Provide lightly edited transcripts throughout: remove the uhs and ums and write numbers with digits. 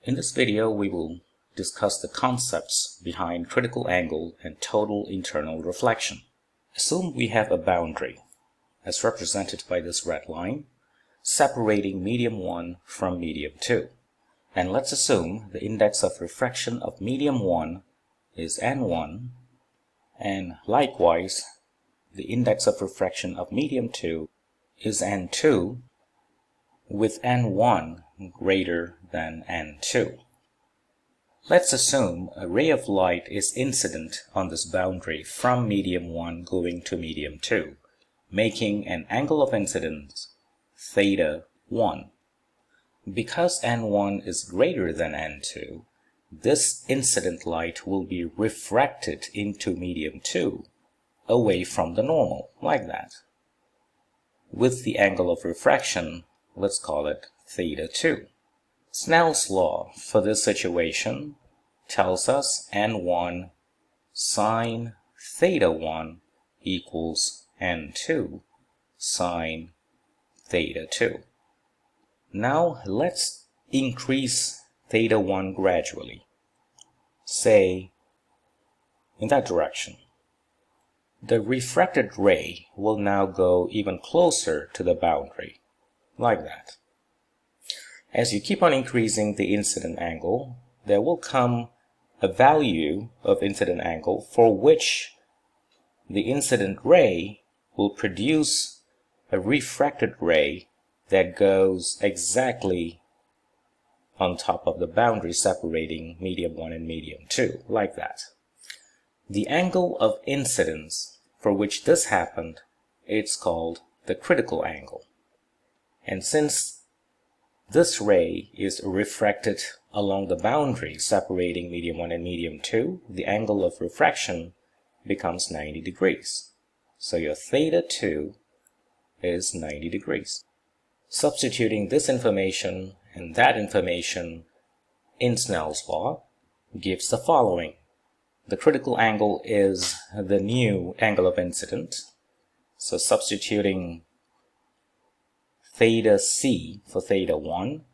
In this video, we will discuss the concepts behind critical angle and total internal reflection. Assume we have a boundary, as represented by this red line, separating medium 1 from medium 2. And let's assume the index of refraction of medium 1 is n1, and likewise, the index of refraction of medium 2 is n2, with n1 greater than n2. Let's assume a ray of light is incident on this boundary from medium 1 going to medium 2, making an angle of incidence theta 1. Because n1 is greater than n2, this incident light will be refracted into medium 2 away from the normal, like that. With the angle of refraction, let's call it theta 2. Snell's law for this situation tells us n1 sine theta 1 equals n2 sine theta 2. Now let's increase theta 1 gradually, say in that direction. The refracted ray will now go even closer to the boundary, like that. As you keep on increasing the incident angle, there will come a value of incident angle for which the incident ray will produce a refracted ray that goes exactly on top of the boundary separating medium 1 and medium 2, like that. The angle of incidence for which this happened, it's called the critical angle. And since this ray is refracted along the boundary separating medium 1 and medium 2, the angle of refraction becomes 90 degrees. So your theta 2 is 90 degrees. Substituting this information and that information in Snell's law gives the following. The critical angle is the new angle of incidence. So substituting theta c for theta 1,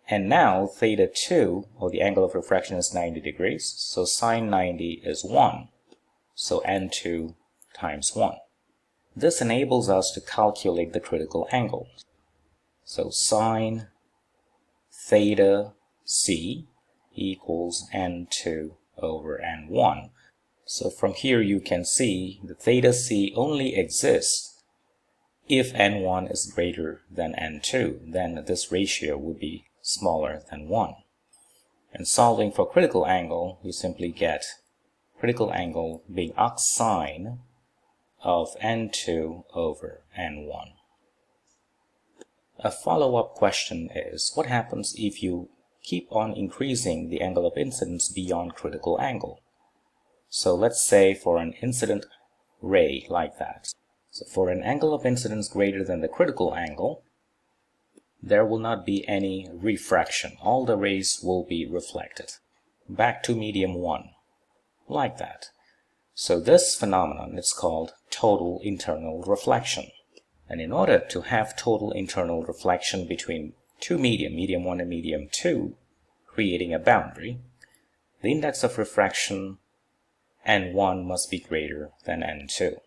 and now theta 2, or the angle of refraction, is 90 degrees, so sine 90 is 1, so n2 times 1. This enables us to calculate the critical angle. So sine theta c equals n2 over n1. So from here you can see the theta c only exists if n1 is greater than n2, then this ratio would be smaller than 1. And solving for critical angle, you simply get critical angle being arcsine of n2 over n1. A follow-up question is, what happens if you keep on increasing the angle of incidence beyond critical angle? So let's say for an incident ray like that. So for an angle of incidence greater than the critical angle, there will not be any refraction. All the rays will be reflected back to medium 1, like that. So this phenomenon is called total internal reflection. And in order to have total internal reflection between two medium 1 and medium 2, creating a boundary, the index of refraction n1 must be greater than n2.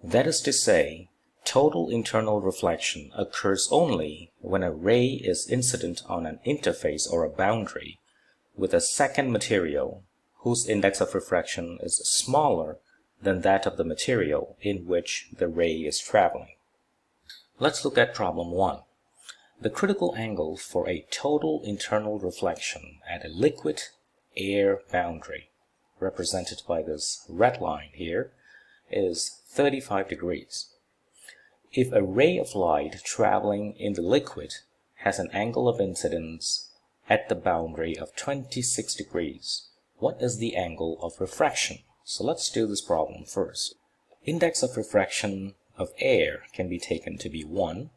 That is to say, total internal reflection occurs only when a ray is incident on an interface or a boundary with a second material whose index of refraction is smaller than that of the material in which the ray is traveling. Let's look at problem 1. The critical angle for a total internal reflection at a liquid-air boundary, represented by this red line here, is 35 degrees. If a ray of light traveling in the liquid has an angle of incidence at the boundary of 26 degrees, what is the angle of refraction? So let's do this problem first. Index of refraction of air can be taken to be 1.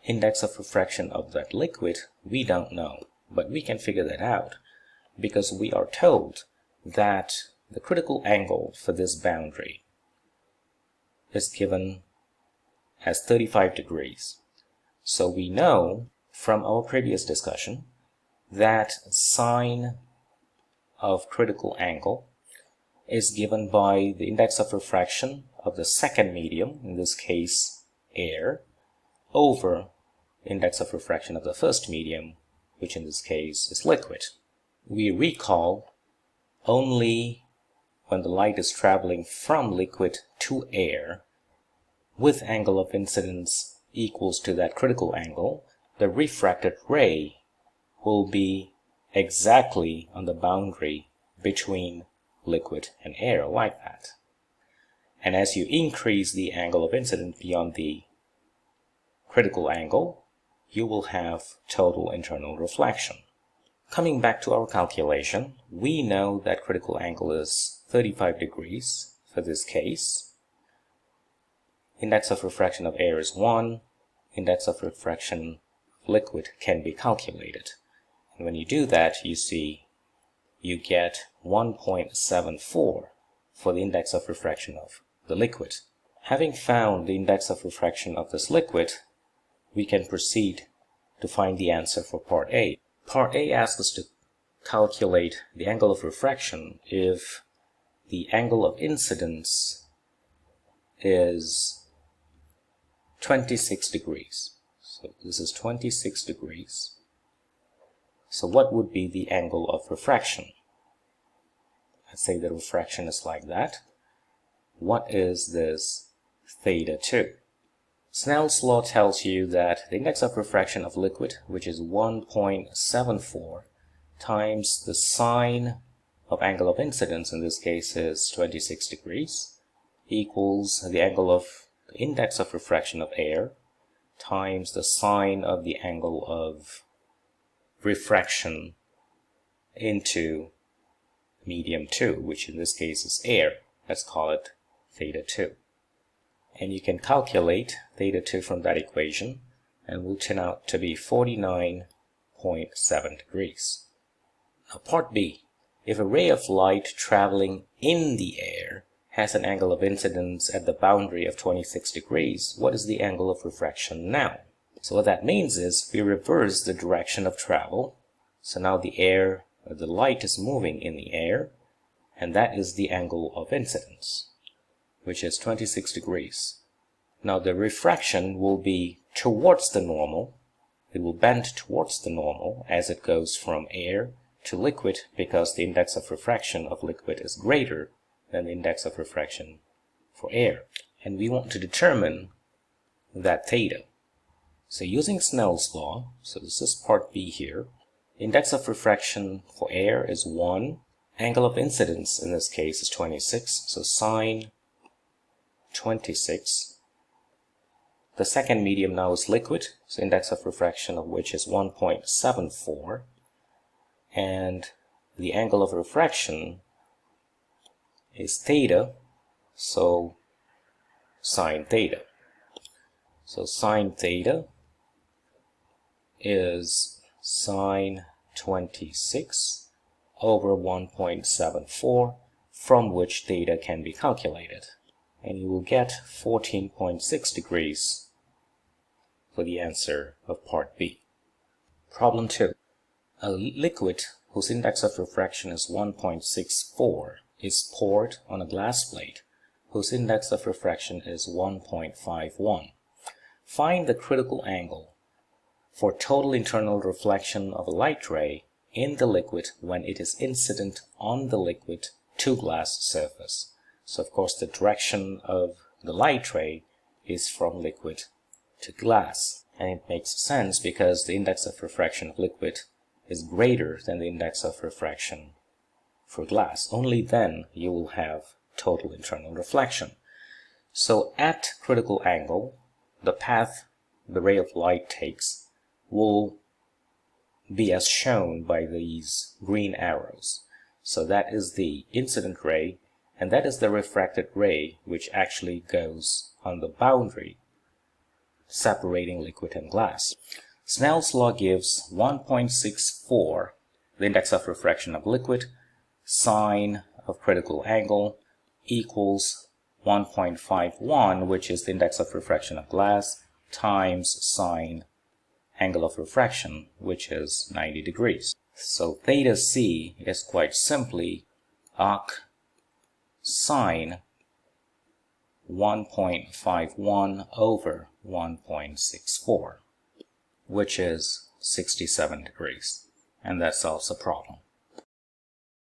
Index of refraction of that liquid, we don't know, but we can figure that out because we are told that the critical angle for this boundary is given as 35 degrees. So we know from our previous discussion that sine of critical angle is given by the index of refraction of the second medium, in this case air, over index of refraction of the first medium, which in this case is liquid. We recall only when the light is traveling from liquid to air with angle of incidence equals to that critical angle, the refracted ray will be exactly on the boundary between liquid and air, like that. And as you increase the angle of incidence beyond the critical angle, you will have total internal reflection. Coming back to our calculation, we know that critical angle is 35 degrees for this case. Index of refraction of air is 1. Index of refraction of liquid can be calculated. And when you do that, you see you get 1.74 for the index of refraction of the liquid. Having found the index of refraction of this liquid, we can proceed to find the answer for part A. Part A asks us to calculate the angle of refraction if the angle of incidence is 26 degrees. So this is 26 degrees. So what would be the angle of refraction? Let's say the refraction is like that. What is this theta 2? Snell's law tells you that the index of refraction of liquid, which is 1.74, times the sine of angle of incidence, in this case is 26 degrees, equals the angle of the index of refraction of air times the sine of the angle of refraction into medium 2, which in this case is air. Let's call it theta 2. And you can calculate theta 2 from that equation, and will turn out to be 49.7 degrees. Now part B. If a ray of light traveling in the air has an angle of incidence at the boundary of 26 degrees, what is the angle of refraction now? So what that means is we reverse the direction of travel. So now the light is moving in the air, and that is the angle of incidence, which is 26 degrees. Now the refraction will be towards the normal. It will bend towards the normal as it goes from air to liquid, because the index of refraction of liquid is greater than the index of refraction for air. And we want to determine that theta. So using Snell's law, so this is part B here, index of refraction for air is 1. Angle of incidence in this case is 26, so sine 26. The second medium now is liquid, so index of refraction of which is 1.74. And the angle of refraction is theta, so sine theta. So sine theta is sine 26 over 1.74, from which theta can be calculated. And you will get 14.6 degrees for the answer of part B. Problem 2. A liquid whose index of refraction is 1.64 is poured on a glass plate whose index of refraction is 1.51. Find the critical angle for total internal reflection of a light ray in the liquid when it is incident on the liquid to glass surface. So of course the direction of the light ray is from liquid to glass, and it makes sense because the index of refraction of liquid is greater than the index of refraction for glass. Only then you will have total internal reflection. So at critical angle, the path the ray of light takes will be as shown by these green arrows. So that is the incident ray, and that is the refracted ray, which actually goes on the boundary separating liquid and glass. Snell's law gives 1.64, the index of refraction of liquid, sine of critical angle, equals 1.51, which is the index of refraction of glass, times sine angle of refraction, which is 90 degrees. So theta c is quite simply arc sine 1.51 over 1.64, which is 67 degrees. And that solves the problem.